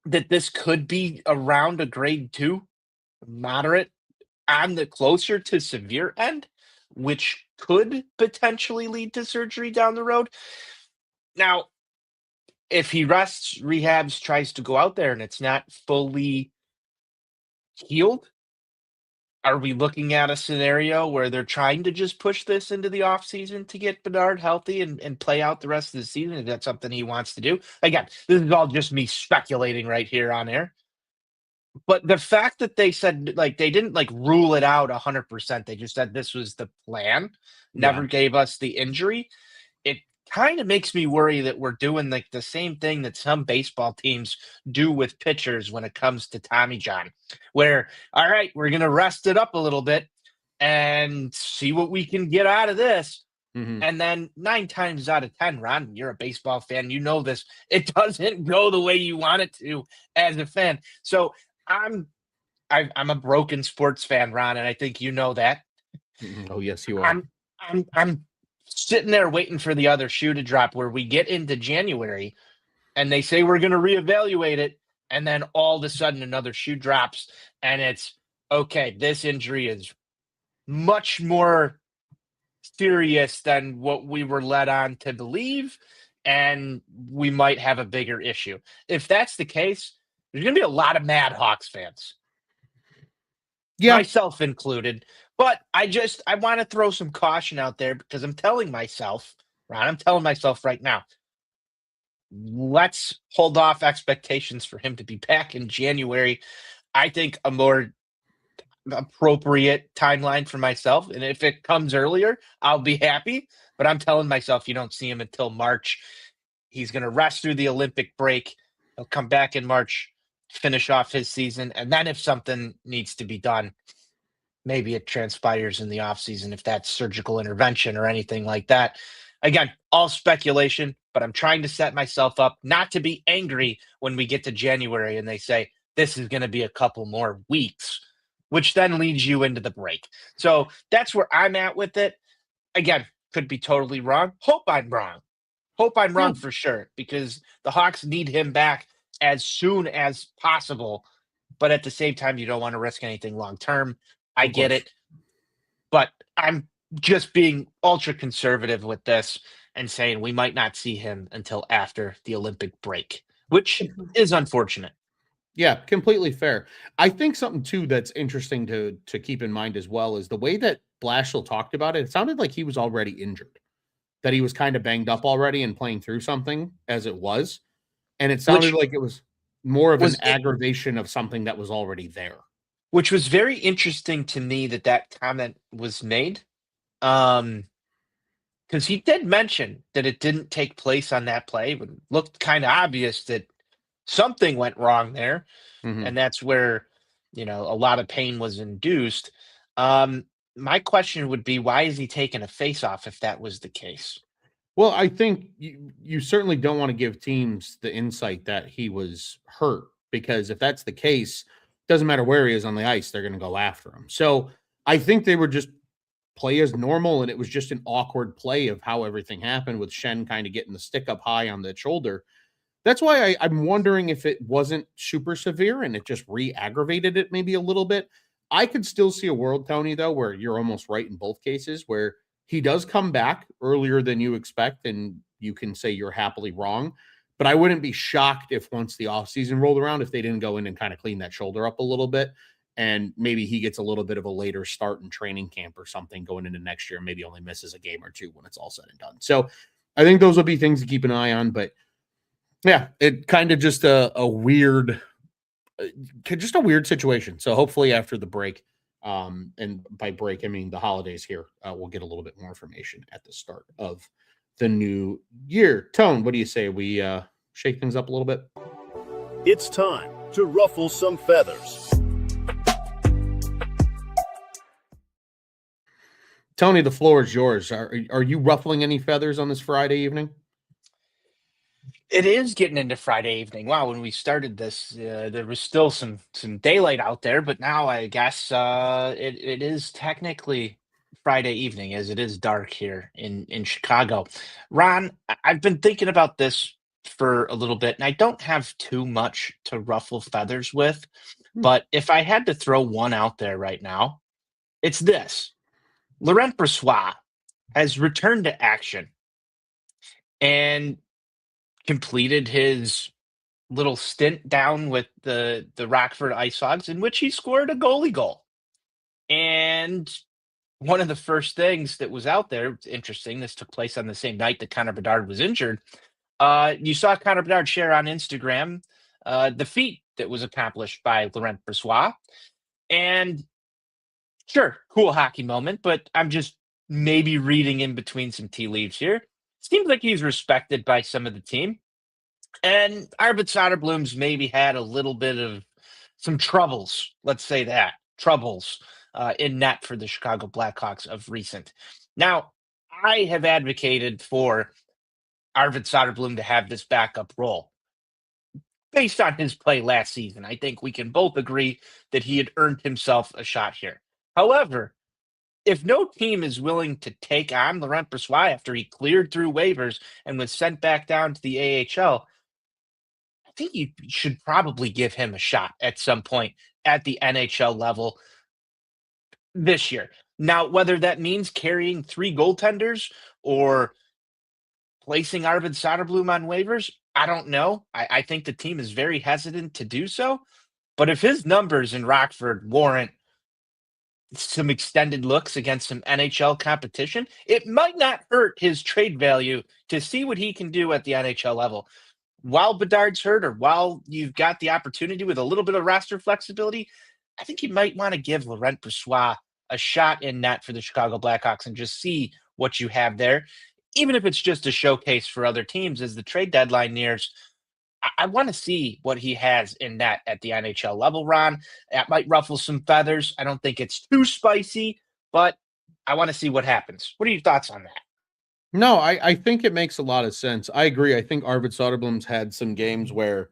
that this could be around a grade 2, moderate, on the closer to severe end, which could potentially lead to surgery down the road. Now, if he rests, rehabs, tries to go out there, and it's not fully healed, are we looking at a scenario where they're trying to just push this into the offseason to get Bedard healthy and play out the rest of the season? If that's something he wants to do. Again, this is all just me speculating right here on air. But the fact that they said, like, they didn't rule it out 100%. They just said this was the plan, never gave us the injury. It kind of makes me worry that we're doing the same thing that some baseball teams do with pitchers when it comes to Tommy John, where, all right, we're going to rest it up a little bit and see what we can get out of this. Mm-hmm. And then 9 times out of 10, Ron, you're a baseball fan, you know this, it doesn't go the way you want it to as a fan. So I'm a broken sports fan, Ron, and I think you know that. Oh, yes, you are. I'm sitting there waiting for the other shoe to drop, where we get into January and they say we're going to reevaluate it, and then all of a sudden another shoe drops, and it's okay, this injury is much more serious than what we were led on to believe, and we might have a bigger issue. If that's the case, there's going to be a lot of mad Hawks fans. Yeah, myself included. But I want to throw some caution out there, because I'm telling myself, Ron, I'm telling myself right now, let's hold off expectations for him to be back in January. I think a more appropriate timeline for myself, and if it comes earlier, I'll be happy. But I'm telling myself, you don't see him until March. He's going to rest through the Olympic break. He'll come back in March. finish off his season. And then if something needs to be done, maybe it transpires in the offseason if that's surgical intervention or anything like that. Again, all speculation, but I'm trying to set myself up not to be angry when we get to January and they say this is going to be a couple more weeks, which then leads you into the break. So that's where I'm at with it. Again, could be totally wrong. Hope I'm wrong. Hope I'm Yeah, wrong for sure because the Hawks need him back as soon as possible. But at the same time, you don't want to risk anything long term. I of get course. it, but I'm just being ultra conservative with this and saying we might not see him until after the Olympic break, which is unfortunate. Yeah, completely fair. I think something too that's interesting to keep in mind as well is the way that Blashill talked about it. It sounded like he was already injured, that he was kind of banged up already and playing through something as it was, and it sounded Which like it was more of an was it, aggravation of something that was already there. which was very interesting to me that that comment was made. Um, because he did mention that it didn't take place on that play, but it looked kind of obvious that something went wrong there, and Mhm. that's where a lot of pain was induced. Um, my question would be, why is he taking a face off if that was the case? Well, I think you certainly don't want to give teams the insight that he was hurt because if that's the case, doesn't matter where he is on the ice, they're going to go after him. So I think they were just play as normal, and it was just an awkward play of how everything happened with Shen kind of getting the stick up high on the shoulder. That's why I'm wondering if it wasn't super severe and it just re-aggravated it maybe a little bit. I could still see a world, Tony, though, where you're almost right in both cases, where he does come back earlier than you expect, and you can say you're happily wrong. But I wouldn't be shocked if once the offseason rolled around, if they didn't go in and kind of clean that shoulder up a little bit. And maybe he gets a little bit of a later start in training camp or something going into next year, maybe only misses a game or two when it's all said and done. So I think those will be things to keep an eye on. But yeah, it kind of just a weird, just a weird situation. So hopefully after the break, and by break I mean the holidays here, we'll get a little bit more information at the start of the new year. Tone, what do you say we shake things up a little bit? It's time to ruffle some feathers. Tony, the floor is yours. Are you ruffling any feathers on this Friday evening? It is getting into Friday evening. Wow, when we started this, there was still some daylight out there, but now I guess it is technically Friday evening as it is dark here in Chicago. Ron, I've been thinking about this for a little bit, and I don't have too much to ruffle feathers with, Hmm. but if I had to throw one out there right now, it's this. Laurent Brossoit has returned to action and completed his little stint down with the Rockford Ice Hogs in which he scored a goalie goal. And one of the first things that was out there, it's interesting, this took place on the same night that Connor Bedard was injured. You saw Connor Bedard share on Instagram the feat that was accomplished by Laurent Brossoit. And sure, cool hockey moment, but I'm just maybe reading in between some tea leaves here. Seems like he's respected by some of the team. And Arvid Soderblom's maybe had a little bit of some troubles, let's say that, troubles in net for the Chicago Blackhawks of recent. Now, I have advocated for Arvid Soderblom to have this backup role based on his play last season. I think we can both agree that he had earned himself a shot here. However, if no team is willing to take on Laurent Brossoit after he cleared through waivers and was sent back down to the AHL, I think you should probably give him a shot at some point at the NHL level this year. Now, whether that means carrying three goaltenders or placing Arvid Soderblom on waivers, I don't know. I think the team is very hesitant to do so. But if his numbers in Rockford warrant some extended looks against some NHL competition, it might not hurt his trade value to see what he can do at the NHL level. While Bedard's hurt or while you've got the opportunity with a little bit of roster flexibility, I think you might want to give Laurent Brossoit a shot in net for the Chicago Blackhawks and just see what you have there, even if it's just a showcase for other teams as the trade deadline nears. I want to see what he has in net at the NHL level, Ron. That might ruffle some feathers. I don't think it's too spicy, but I want to see what happens. What are your thoughts on that? No, I think it makes a lot of sense. I agree. I think Arvid Soderblom's had some games where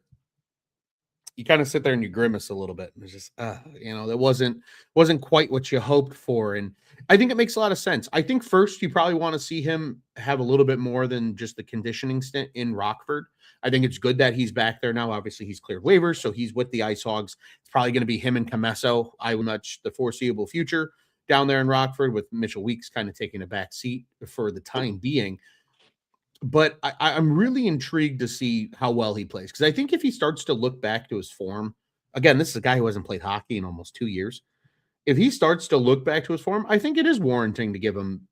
you kind of sit there and you grimace a little bit. And it's just, that wasn't quite what you hoped for. And I think it makes a lot of sense. I think first you probably want to see him have a little bit more than just the conditioning stint in Rockford. I think it's good that he's back there now. Obviously, he's cleared waivers, so he's with the Ice Hogs. It's probably going to be him and Camesso, I will much the foreseeable future down there in Rockford, with Mitchell Weeks kind of taking a back seat for the time being. But I'm really intrigued to see how well he plays, because I think if he starts to look back to his form, again, this is a guy who hasn't played hockey in almost 2 years. If he starts to look back to his form, I think it is warranting to give him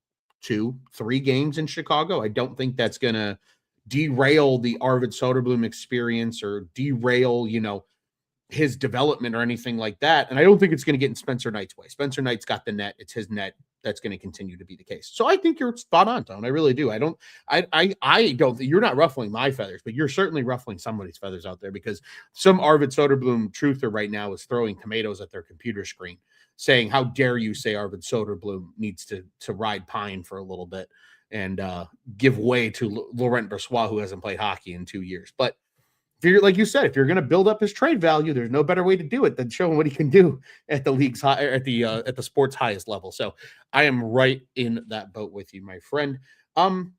2-3 games in Chicago. I don't think that's going to derail the Arvid Soderblom experience or derail, his development or anything like that. And I don't think it's going to get in Spencer Knight's way. Spencer Knight's got the net. It's his net. That's going to continue to be the case. So I think you're spot on, Tone. I really do. I don't think you're not ruffling my feathers, but you're certainly ruffling somebody's feathers out there, because some Arvid Soderblom truther right now is throwing tomatoes at their computer screen saying, how dare you say Arvid Soderblom needs to ride pine for a little bit and give way to Laurent Brossoit, who hasn't played hockey in 2 years. But if you're, like you said, if you're going to build up his trade value, there's no better way to do it than showing what he can do at the league's high, at the sport's highest level. So I am right in that boat with you, my friend. Tone,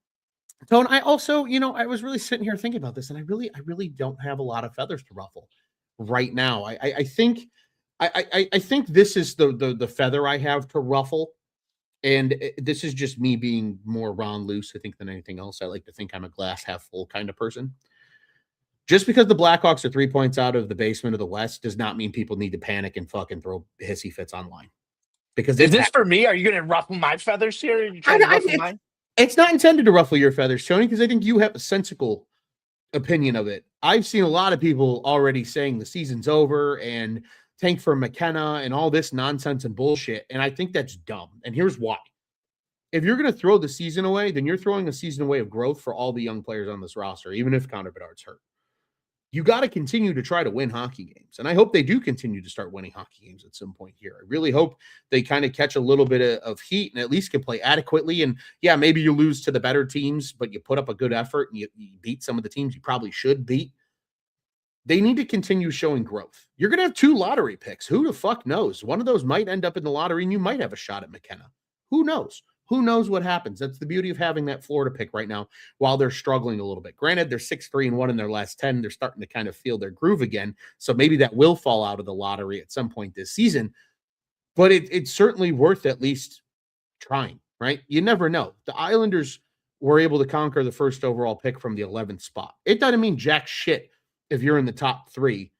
I also, I was really sitting here thinking about this, and I really don't have a lot of feathers to ruffle right now. I think this is the feather I have to ruffle. And this is just me being more Ron Luce, I think, than anything else. I like to think I'm a glass half full kind of person. Just because the Blackhawks are 3 points out of the basement of the West does not mean people need to panic and fucking throw hissy fits online. Because is this for me? Are you going to ruffle my feathers here? Are you trying to ruffle mine? It's not intended to ruffle your feathers, Tony, because I think you have a sensical opinion of it. I've seen a lot of people already saying the season's over and tank for McKenna and all this nonsense and bullshit, and I think that's dumb. And here's why. If you're going to throw the season away, then you're throwing a season away of growth for all the young players on this roster, even if Connor Bedard's hurt. You got to continue to try to win hockey games. And I hope they do continue to start winning hockey games at some point here. I really hope they kind of catch a little bit of heat and at least can play adequately. And yeah, maybe you lose to the better teams, but you put up a good effort and you beat some of the teams you probably should beat. They need to continue showing growth. You're going to have 2 lottery picks. Who the fuck knows? One of those might end up in the lottery and you might have a shot at McKenna. Who knows? Who knows what happens? That's the beauty of having that Florida pick right now while they're struggling a little bit. Granted, they're 6-3-1 in their last 10. They're starting to kind of feel their groove again. So maybe that will fall out of the lottery at some point this season. But it's certainly worth at least trying, right? You never know. The Islanders were able to conquer the first overall pick from the 11th spot. It doesn't mean jack shit if you're in the top 3,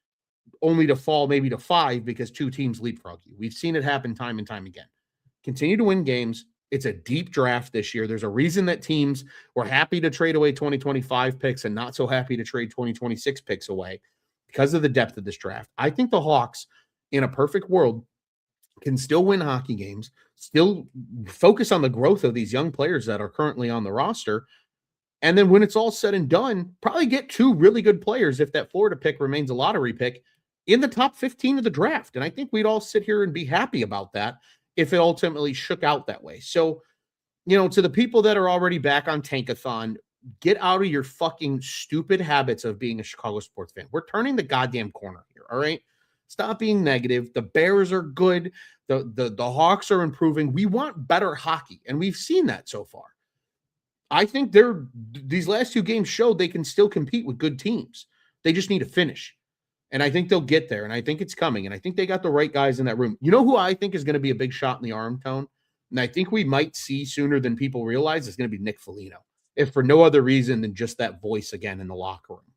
only to fall maybe to 5 because 2 teams leapfrog you. We've seen it happen time and time again. Continue to win games. It's a deep draft this year. There's a reason that teams were happy to trade away 2025 picks and not so happy to trade 2026 picks away because of the depth of this draft. I think the Hawks, in a perfect world, can still win hockey games, still focus on the growth of these young players that are currently on the roster. And then when it's all said and done, probably get 2 really good players if that Florida pick remains a lottery pick in the top 15 of the draft. And I think we'd all sit here and be happy about that if it ultimately shook out that way. So, to the people that are already back on Tankathon, get out of your fucking stupid habits of being a Chicago sports fan. We're turning the goddamn corner here, all right? Stop being negative. The Bears are good. The Hawks are improving. We want better hockey, and we've seen that so far. I think these last 2 games showed they can still compete with good teams. They just need to finish. And I think they'll get there, and I think it's coming, and I think they got the right guys in that room. You know who I think is going to be a big shot in the arm, Tone? And I think we might see sooner than people realize is going to be Nick Foligno, if for no other reason than just that voice again in the locker room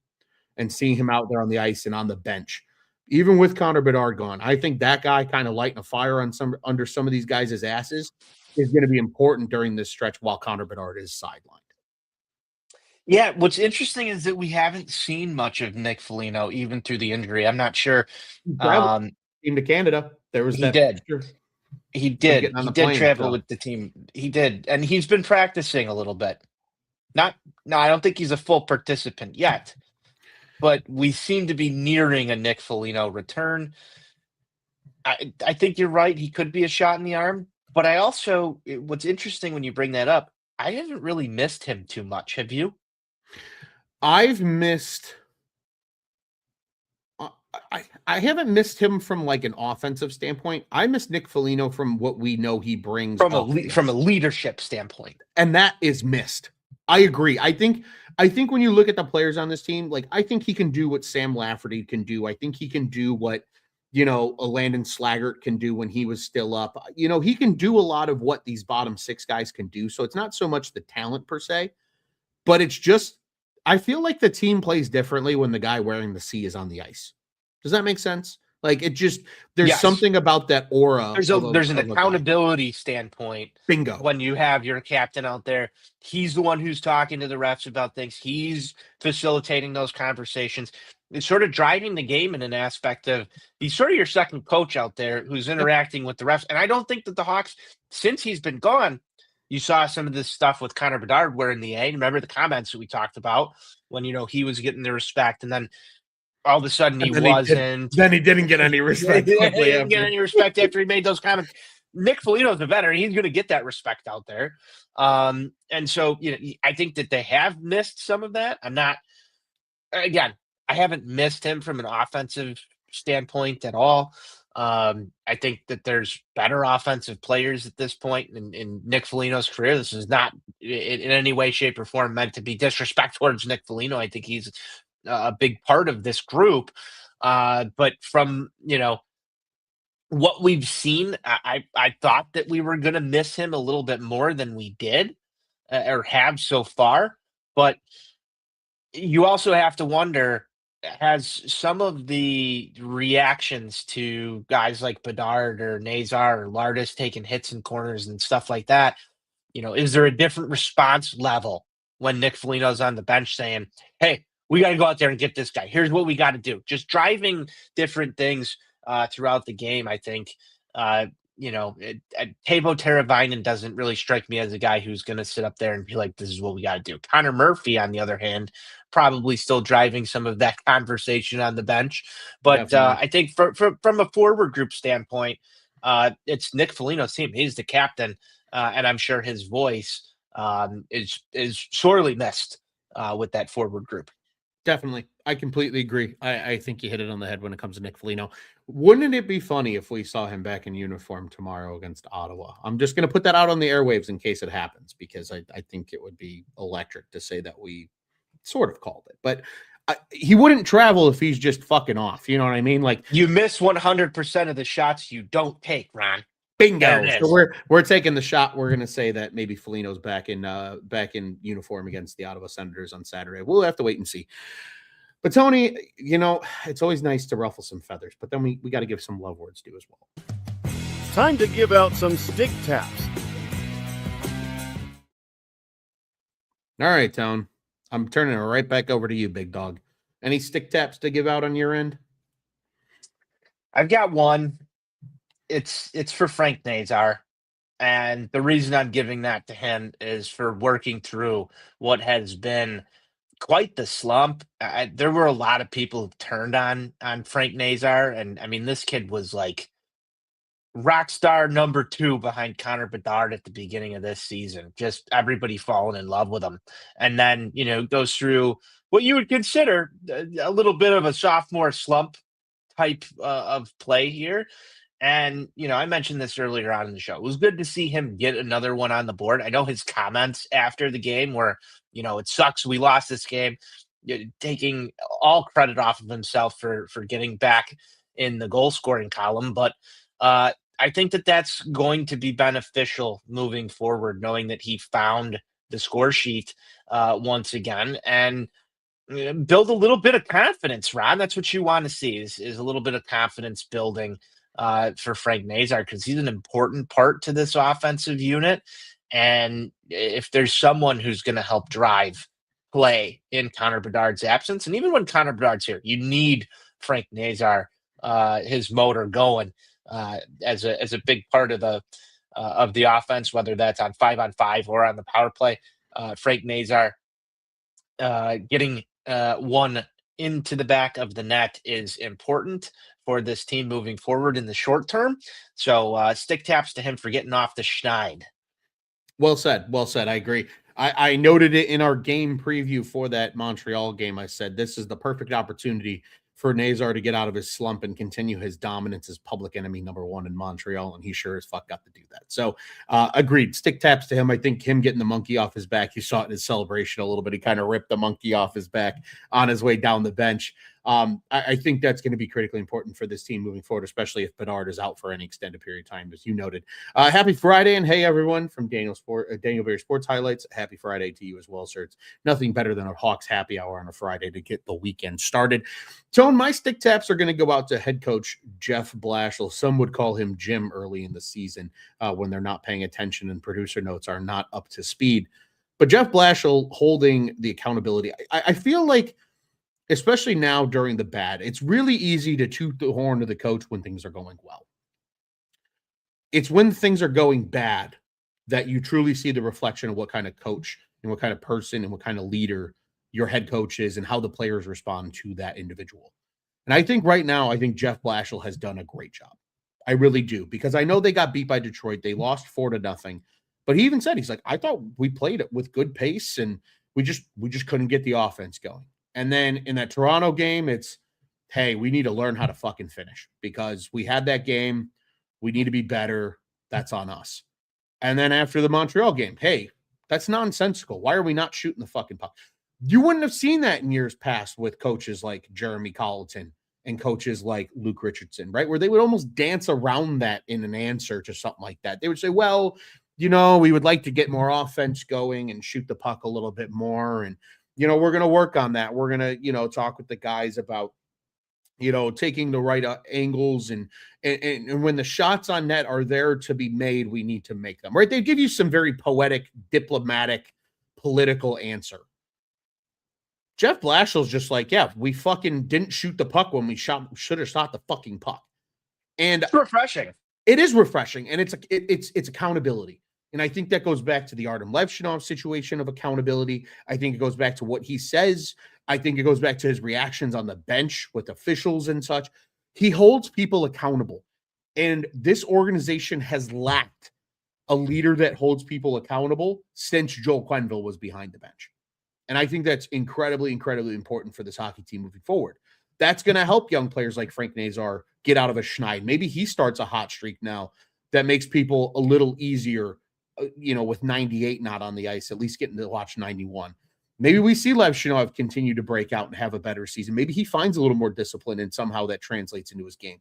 and seeing him out there on the ice and on the bench. Even with Connor Bedard gone, I think that guy kind of lighting a fire under some of these guys' asses is going to be important during this stretch while Connor Bedard is sidelined. Yeah, what's interesting is that we haven't seen much of Nick Foligno even through the injury. I'm not sure. Team to Canada. There was that. He did. He did travel with the team. He did, and he's been practicing a little bit. No, I don't think he's a full participant yet. but we seem to be nearing a Nick Foligno return. I think you're right. He could be a shot in the arm, but I also, what's interesting when you bring that up, I haven't really missed him too much. Have you? I've missed. I haven't missed him from like an offensive standpoint. I miss Nick Foligno from what we know he brings From off the from a ice. leadership standpoint. And that is missed. I agree. I think when you look at the players on this team, like I think he can do what Sam Lafferty can do. I think he can do what a Landon Slaggert can do when he was still up. He can do a lot of what these bottom six guys can do. So it's not so much the talent per se, but it's just I feel like the team plays differently when the guy wearing the C is on the ice. Does that make sense? Like it just there's Yes. something about that aura. There's an of a guy. accountability standpoint. Bingo. When you have your captain out there, he's the one who's talking to the refs about things. He's facilitating those conversations. It's sort of driving the game in an aspect of he's sort of your second coach out there who's interacting with the refs. And I don't think that the Hawks, since he's been gone, you saw some of this stuff with Connor Bedard wearing the A. Remember the comments that we talked about when, he was getting the respect and then all of a sudden he wasn't. Then he didn't get any respect. He didn't get any respect after he made those comments. Nick Foligno's a veteran. He's going to get that respect out there. And so, I think that they have missed some of that. I haven't missed him from an offensive standpoint at all. I think that there's better offensive players at this point in Nick Foligno's career. This is not in any way, shape, or form meant to be disrespect towards Nick Foligno. I think he's a big part of this group. But from, what we've seen, I thought that we were going to miss him a little bit more than we did or have so far. But you also have to wonder, has some of the reactions to guys like Bedard or Nazar or Lardis taking hits in corners and stuff like that, is there a different response level when Nick Foligno's on the bench saying, hey, we got to go out there and get this guy. Here's what we got to do. Just driving different things throughout the game, I think. Teuvo Teravainen doesn't really strike me as a guy who's going to sit up there and be like, this is what we got to do. Connor Murphy, on the other hand, probably still driving some of that conversation on the bench. But I think from a forward group standpoint, it's Nick Foligno's team. He's the captain, and I'm sure his voice is sorely missed with that forward group. Definitely. I completely agree. I think you hit it on the head when it comes to Nick Foligno. Wouldn't it be funny if we saw him back in uniform tomorrow against Ottawa? I'm just going to put that out on the airwaves in case it happens, because I think it would be electric to say that we sort of called it. But he wouldn't travel if he's just fucking off. You know what I mean? Like, you miss 100% of the shots you don't take, Ron. Bingo. So we're taking the shot. We're going to say that maybe Foligno's back in uniform against the Ottawa Senators on Saturday. We'll have to wait and see. But Tony, it's always nice to ruffle some feathers, but then we got to give some love words due as well. Time to give out some stick taps. All right, Tone. I'm turning it right back over to you, big dog. Any stick taps to give out on your end? I've got one. It's for Frank Nazar. And the reason I'm giving that to him is for working through what has been quite the slump. There were a lot of people who turned on Frank Nazar. And I mean, this kid was like rock star number 2 behind Connor Bedard at the beginning of this season. Just everybody falling in love with him. And then, goes through what you would consider a little bit of a sophomore slump type of play here. And, I mentioned this earlier on in the show. It was good to see him get another one on the board. I know his comments after the game were, it sucks we lost this game, taking all credit off of himself for getting back in the goal scoring column. But I think that that's going to be beneficial moving forward, knowing that he found the score sheet once again and build a little bit of confidence, Ron. That's what you want to see is a little bit of confidence building for Frank Nazar, because he's an important part to this offensive unit. And if there's someone who's going to help drive play in Connor Bedard's absence, and even when Connor Bedard's here, you need Frank Nazar, his motor going as a big part of the offense, whether that's on 5-on-5 or on the power play. Frank Nazar getting one into the back of the net is important for this team moving forward in the short term. So stick taps to him for getting off the schneid. Well said. Well said. I agree. I noted it in our game preview for that Montreal game. I said this is the perfect opportunity for Nazar to get out of his slump and continue his dominance as public enemy number one in Montreal, and he sure as fuck got to do that. So, agreed. Stick taps to him. I think him getting the monkey off his back, you saw it in his celebration a little bit. He kind of ripped the monkey off his back on his way down the bench. I think that's going to be critically important for this team moving forward, especially if Bedard is out for any extended period of time, as you noted. Happy Friday, and hey, everyone, from Daniel Berry Sports Highlights. Happy Friday to you as well, sir. It's nothing better than a Hawks happy hour on a Friday to get the weekend started. Tone, my stick taps are going to go out to head coach Jeff Blashill. Some would call him Jim early in the season when they're not paying attention and producer notes are not up to speed. But Jeff Blashill holding the accountability, I feel like, especially now during the bad, it's really easy to toot the horn to the coach when things are going well. It's when things are going bad that you truly see the reflection of what kind of coach and what kind of person and what kind of leader your head coach is and how the players respond to that individual. And I think right now, I think Jeff Blashill has done a great job. I really do, because I know they got beat by Detroit. They lost 4-0. But he even said, he's like, I thought we played it with good pace and we just couldn't get the offense going. And then in that Toronto game, it's, hey, we need to learn how to fucking finish because we had that game. We need to be better. That's on us. And then after the Montreal game, hey, that's nonsensical. Why are we not shooting the fucking puck? You wouldn't have seen that in years past with coaches like Jeremy Colleton and coaches like Luke Richardson, right? Where they would almost dance around that in an answer to something like that. They would say, well, we would like to get more offense going and shoot the puck a little bit more. And, we're going to work on that. We're going to, talk with the guys about, taking the right angles and when the shots on net are there to be made, we need to make them, right? They give you some very poetic, diplomatic, political answer. Jeff Blashill's just like, yeah, we fucking didn't shoot the puck when we should have shot the fucking puck. And it's refreshing. It is refreshing. And it's accountability. And I think that goes back to the Artem Levshinov situation of accountability. I think it goes back to what he says. I think it goes back to his reactions on the bench with officials and such. He holds people accountable. And this organization has lacked a leader that holds people accountable since Joel Quenneville was behind the bench. And I think that's incredibly, incredibly important for this hockey team moving forward. That's going to help young players like Frank Nazar get out of a schneid. Maybe he starts a hot streak now that makes people a little easier, with 98 not on the ice, at least getting to watch 91. Maybe we see Levshinov continue to break out and have a better season. Maybe he finds a little more discipline and somehow that translates into his game.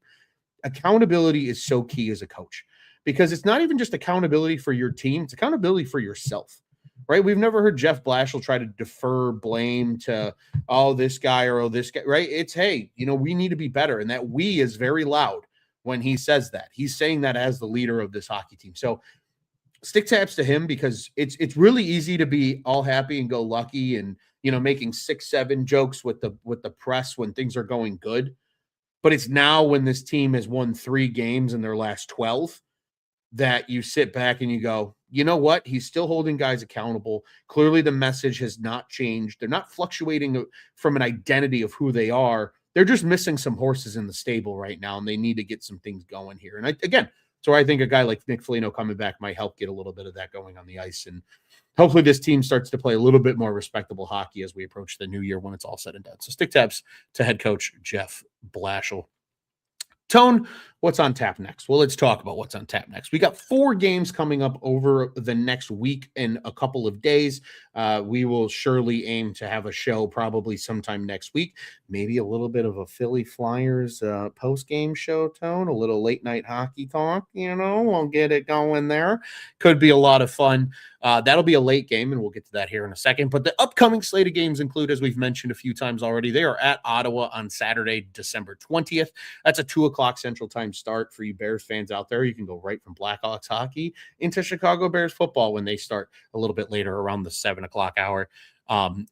Accountability is so key as a coach because it's not even just accountability for your team. It's accountability for yourself, right? We've never heard Jeff Blashill try to defer blame to, this guy or this guy, right? It's, hey, we need to be better. And that we is very loud when he says that. He's saying that as the leader of this hockey team. So stick taps to him because it's really easy to be all happy and go lucky and, making 6-7 jokes with the press when things are going good. But it's now when this team has won 3 games in their last 12 that you sit back and you go, you know what? He's still holding guys accountable. Clearly the message has not changed. They're not fluctuating from an identity of who they are. They're just missing some horses in the stable right now, and they need to get some things going here. And so I think a guy like Nick Foligno coming back might help get a little bit of that going on the ice. And hopefully this team starts to play a little bit more respectable hockey as we approach the new year when it's all said and done. So stick taps to head coach Jeff Blashill. Tone, what's on tap next? Well, let's talk about what's on tap next. We got 4 games coming up over the next week and a couple of days. We will surely aim to have a show probably sometime next week. Maybe a little bit of a Philly Flyers post-game show, Tone, a little late-night hockey talk, we'll get it going there. Could be a lot of fun. That'll be a late game, and we'll get to that here in a second. But the upcoming slate of games include, as we've mentioned a few times already, they are at Ottawa on Saturday, December 20th. That's a 2:00 Central Time start for you Bears fans out there. You can go right from Blackhawks hockey into Chicago Bears football when they start a little bit later around the 7:00 hour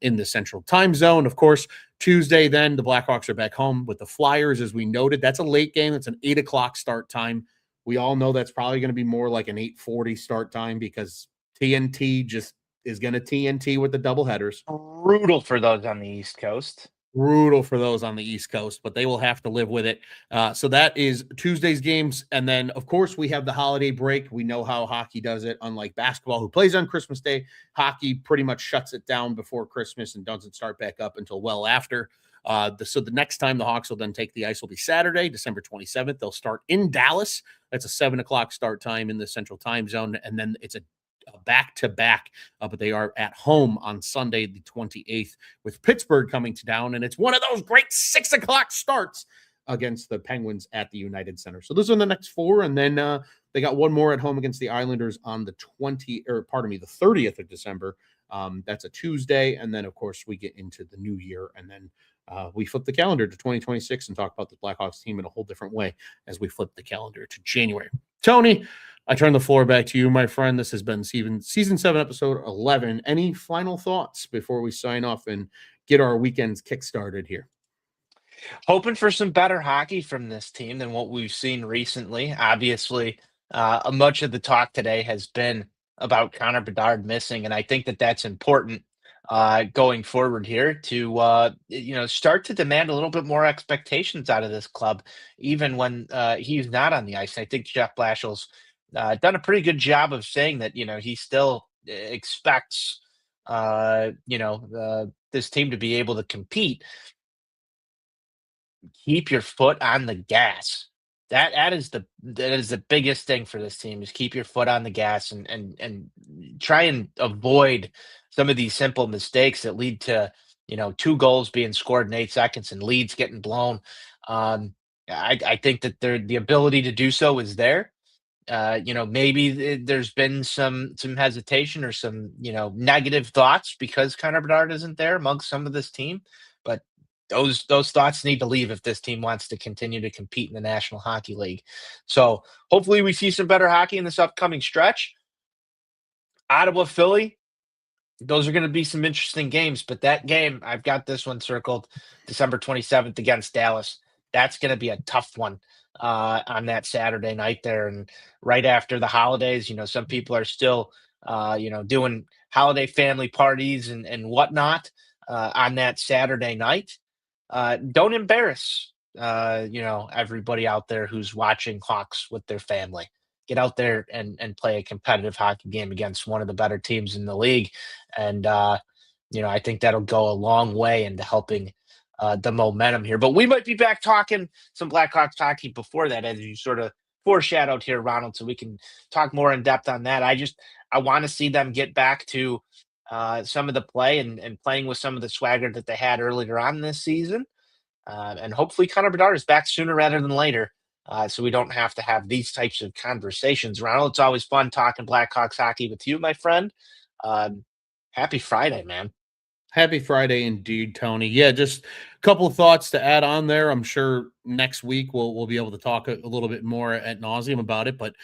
in the Central Time Zone. Of course, Tuesday, then the Blackhawks are back home with the Flyers, as we noted. That's a late game. It's an 8:00 start time. We all know that's probably going to be more like an 8:40 start time because TNT just is going to TNT with the doubleheaders. Brutal for those on the East Coast. Brutal for those on the East Coast, but they will have to live with it. So that is Tuesday's games. And then, of course, we have the holiday break. We know how hockey does it. Unlike basketball, who plays on Christmas Day, hockey pretty much shuts it down before Christmas and doesn't start back up until well after. So the next time the Hawks will then take the ice will be Saturday, December 27th. They'll start in Dallas. That's a 7:00 start time in the Central Time Zone. And then it's a back-to-back, but they are at home on Sunday, the 28th, with Pittsburgh coming to town, and it's one of those great 6:00 starts against the Penguins at the United Center. So those are the next four, and then they got one more at home against the Islanders on the 30th of December. That's a Tuesday, and then, of course, we get into the new year, and then we flip the calendar to 2026 and talk about the Blackhawks team in a whole different way as we flip the calendar to January. Tony, I turn the floor back to you, my friend. This has been season 7, episode 11. Any final thoughts before we sign off and get our weekends kick-started here? Hoping for some better hockey from this team than what we've seen recently. Obviously, much of the talk today has been about Connor Bedard missing, and I think that that's important going forward here to start to demand a little bit more expectations out of this club, even when he's not on the ice. I think Jeff Blashill's done a pretty good job of saying that he still expects this team to be able to compete. Keep your foot on the gas. That is the biggest thing for this team, is keep your foot on the gas and try and avoid some of these simple mistakes that lead to 2 goals being scored in 8 seconds and leads getting blown. I think that the ability to do so is there. Maybe there's been some hesitation or some negative thoughts because Connor Bedard isn't there amongst some of this team, but those thoughts need to leave if this team wants to continue to compete in the National Hockey League. So hopefully we see some better hockey in this upcoming stretch. Ottawa, Philly, those are going to be some interesting games, but that game, I've got this one circled, December 27th against Dallas. That's going to be a tough one on that Saturday night there. And right after the holidays, some people are still, doing holiday family parties and whatnot on that Saturday night. Don't embarrass, everybody out there who's watching Hawks with their family. Get out there and play a competitive hockey game against one of the better teams in the league. And, I think that'll go a long way into helping the momentum here. But we might be back talking some Blackhawks hockey before that, as you sort of foreshadowed here, Ronald, so we can talk more in depth on that. I want to see them get back to some of the play and playing with some of the swagger that they had earlier on this season. And hopefully Connor Bedard is back sooner rather than later, so we don't have to have these types of conversations. Ronald, it's always fun talking Blackhawks hockey with you, my friend. Happy Friday, man. Happy Friday indeed, Tony. Yeah, just a couple of thoughts to add on there. I'm sure next week we'll be able to talk a little bit more ad nauseum about it. But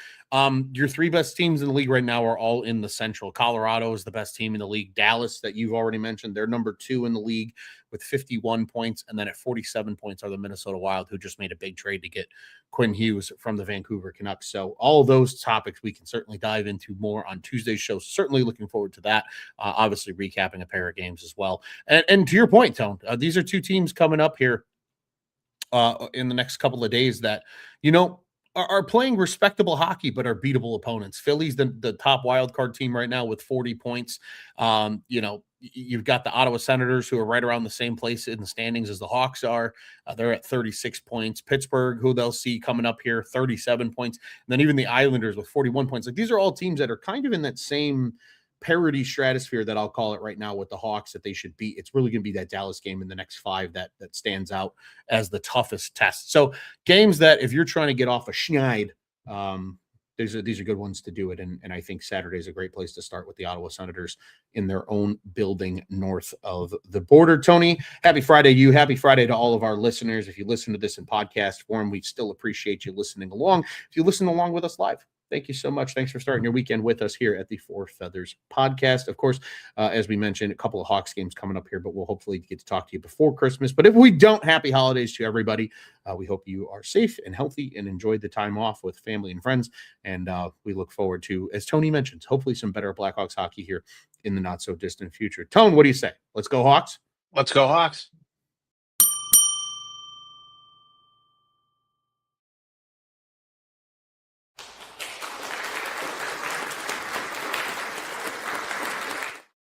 your 3 best teams in the league right now are all in the Central. Colorado is the best team in the league. Dallas, that you've already mentioned, they're number 2 in the league with 51 points. And then at 47 points are the Minnesota Wild, who just made a big trade to get Quinn Hughes from the Vancouver Canucks. So all of those topics we can certainly dive into more on Tuesday's show. So certainly looking forward to that. Obviously recapping a pair of games as well. And to your point, Tone, these are 2 teams coming up here in the next couple of days that, are playing respectable hockey, but are beatable opponents. Philly's the top wild card team right now with 40 points. You've got the Ottawa Senators, who are right around the same place in the standings as the Hawks are. They're at 36 points. Pittsburgh, who they'll see coming up here, 37 points. And then even the Islanders with 41 points. Like, these are all teams that are kind of in that same parity stratosphere that I'll call it right now with the Hawks that they should beat. It's really going to be that Dallas game in the next 5 that stands out as the toughest test. So games that if you're trying to get off a schneid, these are good ones to do it. And I think Saturday is a great place to start with the Ottawa Senators in their own building north of the border. Tony, happy Friday to you. Happy Friday to all of our listeners. If you listen to this in podcast form, we still appreciate you listening along. If you listen along with us live, thank you so much. Thanks for starting your weekend with us here at the Four Feathers podcast. Of course, as we mentioned, a couple of Hawks games coming up here, but we'll hopefully get to talk to you before Christmas. But if we don't, happy holidays to everybody. We hope you are safe and healthy and enjoyed the time off with family and friends. And we look forward to, as Tony mentioned, hopefully some better Blackhawks hockey here in the not so distant future. Tone, what do you say? Let's go Hawks. Let's go Hawks.